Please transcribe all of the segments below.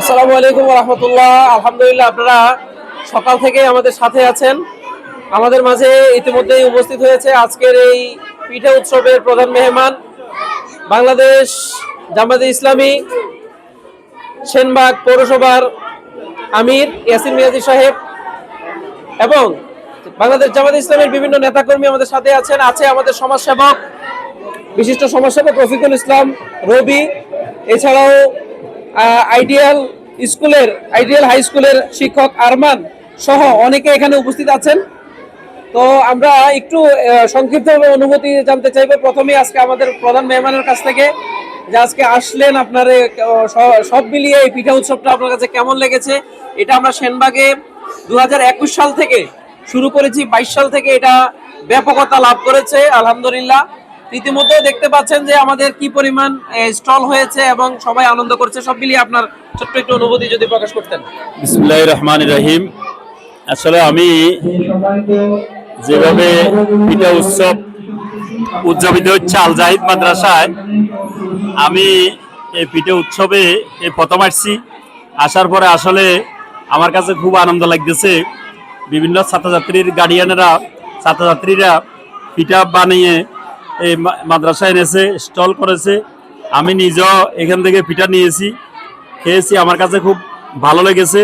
আসসালামু আলাইকুম রহমতুল্লাহ। আলহামদুলিল্লাহ, আপনারা সকাল থেকে আমাদের সাথে আছেন। আমাদের মাঝে ইতিমধ্যেই উপস্থিত হয়েছে আজকের এই পিঠা উৎসবের প্রধান মেহমান, বাংলাদেশ জামায়াতে ইসলামী সেনবাগ পৌরসভার আমির ইয়াসিন মিয়াজি সাহেব এবং বাংলাদেশ জামায়াতে ইসলামের বিভিন্ন নেতাকর্মী আমাদের সাথে আছেন। আছে আমাদের সমাজসেবক, বিশিষ্ট সমাজসেবক রফিকুল ইসলাম রবি, এছাড়াও আইডিয়াল হাই স্কুলের শিক্ষক আরমান সহ অনেকে এখানে উপস্থিত আছেন। তো আমরা একটু সংক্ষিপ্তভাবে অনুভূতি জানতে চাইবো প্রথমে আজকে আমাদের প্রধান মেহমানের কাছ থেকে, যে আজকে আসলেন, আপনার সব মিলিয়ে এই পিঠা উৎসবটা আপনার কাছে কেমন লেগেছে? এটা আমরা সেনবাগে 2021 সাল থেকে শুরু করেছি, 22 সাল থেকে এটা ব্যাপকতা লাভ করেছে আলহামদুলিল্লাহ। ইতিমধ্যে দেখতে পাচ্ছেন যে আমাদের কি পরিমাণ স্টল হয়েছে এবং সবাই আনন্দ করছে। সব মিলিয়ে আপনার ছোট্ট একটু অনুভূতি যদি প্রকাশ করতেন। বিসমিল্লাহির রহমানির রহিম। আসলে আমি যেভাবে পিঠা উৎসব উদযাপিত হচ্ছে আল জাহিদ মাদ্রাসায়, আমি এই পিঠা উৎসবে এই প্রথম আসছি। আসার পরে আসলে আমার কাছে খুব আনন্দ লাগতেছে। বিভিন্ন ছাত্রছাত্রীরা পিঠা বানিয়ে এই মাদ্রাসায় এনেছে, স্টল করেছে। আমি নিজেও এখান থেকে পিঠা নিয়েছি, খেয়েছি, আমার কাছে খুব ভালো লেগেছে।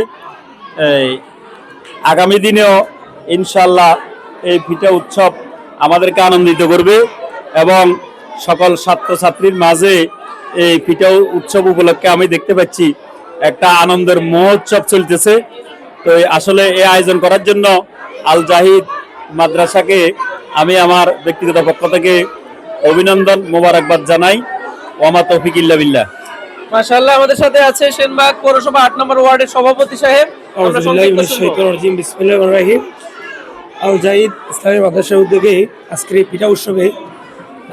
আগামী দিনেও ইনশাল্লাহ এই পিঠা উৎসব আমাদেরকে আনন্দিত করবে এবং সকল ছাত্রছাত্রীর মাঝে এই পিঠা উৎসব উপলক্ষে আমি দেখতে পাচ্ছি একটা আনন্দের মহোৎসব চলতেছে। তো আসলে এই আয়োজন করার জন্য আল জাহিদ মাদ্রাসাকে আমি আমার ব্যক্তিগত পক্ষ থেকে অভিনন্দন, মোবারকবাদ জানাই। ওমা তৌফিক ইল্লা বিল্লাহ। মাশাআল্লাহ, আমাদের সাথে আছে সেনবাগ পৌরসভা 8 নম্বর ওয়ার্ডের সভাপতি সাহেব। বিসমিল্লাহির রহিম। আল জাহিদ ইসলামী মাদ্রাসার উদ্যোগে আজকের এই পিঠা উৎসবে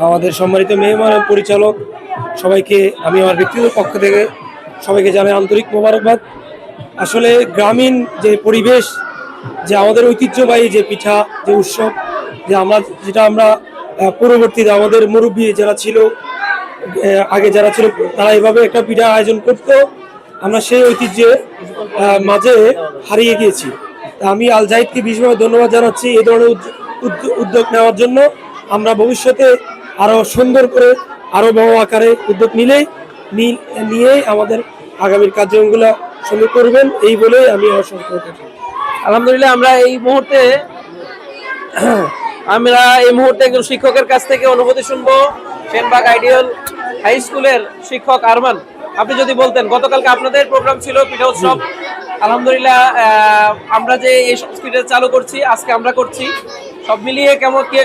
আমাদের সম্মানিত মেহমান পরিচালক সবাইকে আমি আমার ব্যক্তিগত পক্ষ থেকে সবাইকে জানাই আন্তরিক মোবারকবাদ। আসলে গ্রামীণ যে পরিবেশ, যে আমাদের ঐতিহ্যবাহী যে পিঠা, যে উৎসব, যেটা আমরা পরবর্তীতে আমাদের মুরব্বী যারা ছিল, আগে যারা ছিল, তারা এইভাবে একটা পিঠা আয়োজন করতো, আমরা সেই ঐতিহ্যের মাঝে হারিয়ে গিয়েছি। আমি আল জাহিদকে বিশেষভাবে ধন্যবাদ জানাচ্ছি এই ধরনের উদ্যোগ নেওয়ার জন্য। আমরা ভবিষ্যতে আরো সুন্দর করে আরো বড় আকারে উদ্যোগ নিয়ে আমাদের আগামীর কার্যক্রমগুলো শুরু করবেন, এই বলে আমি অসংখ্য আলহামদুলিল্লাহ। আমরা এই মুহূর্তে একজন শিক্ষকের কাছ থেকে অনুভূতি শুনবো। সেনবাগ আইডিয়াল হাই স্কুলের শিক্ষক আরমান, আপনি যদি বলতেন, গতকালকে আপনাদের প্রোগ্রাম ছিল পিঠা উৎসব। আলহামদুলিল্লাহ, আমরা যে এই সংস্কৃতি চালু করছি, আজকে আমরা করছি, সব মিলিয়ে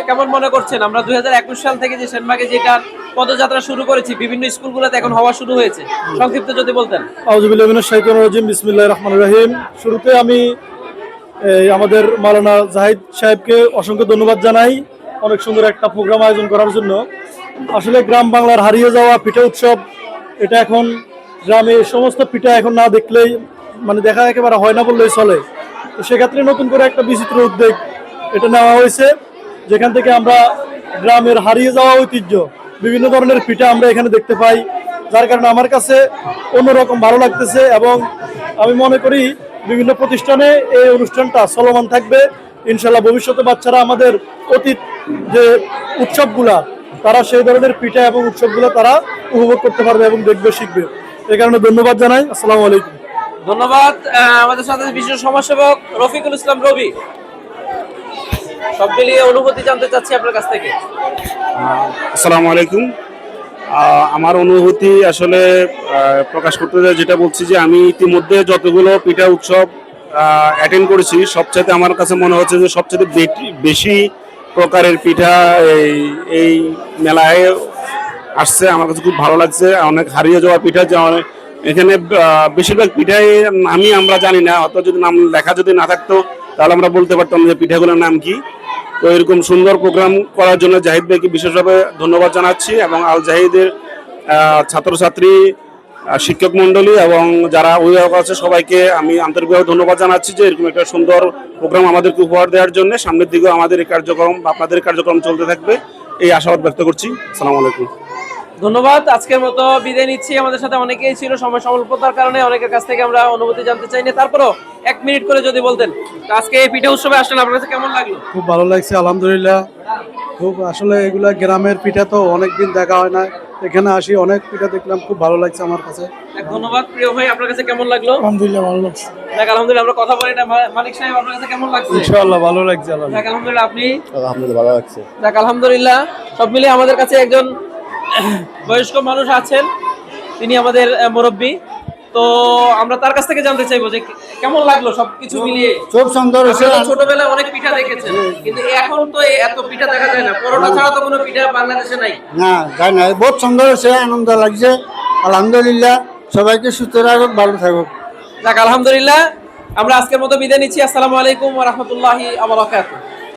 কেমন মনে করছেন? আমরা 2021 সাল থেকে যে সেনবাগে যেটা পদযাত্রা শুরু করেছি, বিভিন্ন স্কুলগুলোতে এখন হওয়া শুরু হয়েছে, সংক্ষিপ্ত যদি বলতেন। আউযু বিল্লাহি মিনাশ শাইতানির রাজিম। বিসমিল্লাহির রহমানির রহিম। শুরুতে আমি আমাদের মাওলানা জাহিদ সাহেবকে অসংখ্য ধন্যবাদ জানাই অনেক সুন্দর একটা প্রোগ্রাম আয়োজন করার জন্য। আসলে গ্রাম বাংলার হারিয়ে যাওয়া পিঠা উৎসব, এটা এখন গ্রামে সমস্ত পিঠা এখন না দেখলেই দেখা একেবারে হয় না বললেই চলে। তো সেক্ষেত্রে নতুন করে একটা বিচিত্র উদ্যোগ এটা নেওয়া হয়েছে, যেখান থেকে আমরা গ্রামের হারিয়ে যাওয়া ঐতিহ্য বিভিন্ন ধরনের পিঠা আমরা এখানে দেখতে পাই, যার কারণে আমার কাছে অন্যরকম ভালো লাগতেছে। এবং আমি মনে করি বিভিন্ন প্রতিষ্ঠানে এই অনুষ্ঠানটা চলমান থাকবে ইনশাল্লাহ। ভবিষ্যতে বাচ্চারা আমাদের অতীত যে উৎসবগুলা, তারা সেই ধরনের পিঠা এবং উৎসবগুলো তারা উপভোগ করতে পারবে এবং দেখবে, শিখবে। এই কারণে ধন্যবাদ জানাই। আসসালামু আলাইকুম। ধন্যবাদ। আমাদের সাথে বিশেষ সমাজসেবক রফিকুল ইসলাম রবি, সব মিলিয়ে অনুভূতি জানতে চাচ্ছি আপনার কাছ থেকে। আসসালামু আলাইকুম। আমার অনুভূতি আসলে প্রকাশ করতে যেটা বলছি, যে আমি ইতিমধ্যে যতগুলো পিঠা উৎসব অ্যাটেন্ড করেছি, সবচাইতে আমার কাছে মনে হচ্ছে যে সবচেয়ে বেশি প্রকারের পিঠা এই মেলায় আসছে। আমার কাছে খুব ভালো লাগছে। অনেক হারিয়ে যাওয়া পিঠা, যে এখানে বেশিরভাগ পিঠাই আমরা জানি না, অত যদি নাম লেখা যদি না থাকতো তাহলে আমরা বলতে পারতাম যে পিঠাগুলোর নাম কি। তো এরকম সুন্দর প্রোগ্রাম করার জন্য জাহিদ ভাইকে বিশেষভাবে ধন্যবাদ জানাচ্ছি এবং আল জাহিদের ছাত্রছাত্রী, শিক্ষক মন্ডলী এবং যারা অভিভাবক আছে সবাইকে আমি আন্তরিকভাবে ধন্যবাদ জানাচ্ছি যে এরকম একটা সুন্দর প্রোগ্রাম আমাদেরকে উপহার দেওয়ার জন্য। সামনের দিকেও আমাদের এই কার্যক্রম, আপনাদের কার্যক্রম চলতে থাকবে, এই আশাবাদ ব্যক্ত করছি। আসসালামু আলাইকুম। ধন্যবাদ। আজকের মতো বিদায় নিচ্ছি। আমাদের সাথে অনেকেই ছিল, সময় স্বল্পতার কারণে অনেকের কাছ থেকে আমরা অনুভূতি জানতে চাই না, তারপরও 1 মিনিট করে যদি বলতেন, তো আজকে এই পিঠা উৎসবে আসলেন, আপনার কাছে কেমন লাগলো? খুব ভালো লাগছে আলহামদুলিল্লাহ। খুব আসলে এগুলা গ্রামের পিঠা তো অনেকদিন দেখা হয় না, এখানে আসি অনেক পিঠা দেখলাম, খুব ভালো লাগছে আমার কাছে। ধন্যবাদ প্রিয় ভাই, আপনার কাছে কেমন লাগলো? আলহামদুলিল্লাহ ভালো লাগছে। দেখ আলহামদুলিল্লাহ, আমরা কথা বলি না। মানিক সাহেব, আপনার কাছে কেমন লাগছে? ইনশাআল্লাহ ভালো লাগছে। দেখ আলহামদুলিল্লাহ, আপনি? আলহামদুলিল্লাহ ভালো লাগছে। দেখ আলহামদুলিল্লাহ, সব মিলিয়ে আমাদের কাছে একজন বয়স্ক মানুষ আছেন, তিনি আমাদের মুরব্বী। তো আমরা তার কাছ থেকে জানতে চাইবো যে কেমন লাগলো সবকিছু মিলিয়ে। খুব সুন্দর হয়েছে। আপনারা তো ছোটবেলায় অনেক পিঠা দেখেছেন, কিন্তু এখন তো এত পিঠা দেখা যায় না। পরোটা ছাড়া তো কোনো পিঠা বাংলাদেশে নাই। না যাই না, বহুত সুন্দর হয়েছে, আনন্দ লাগছে আলহামদুলিল্লাহ। সবাইকে সুস্থ রাখুক, ভালো থাকুক। যাক আলহামদুলিল্লাহ, আমরা আজকের মতো বিদায় নিচ্ছি। আসসালামু আলাইকুম ওয়া রাহমাতুল্লাহি ওয়া বারাকাতুহু।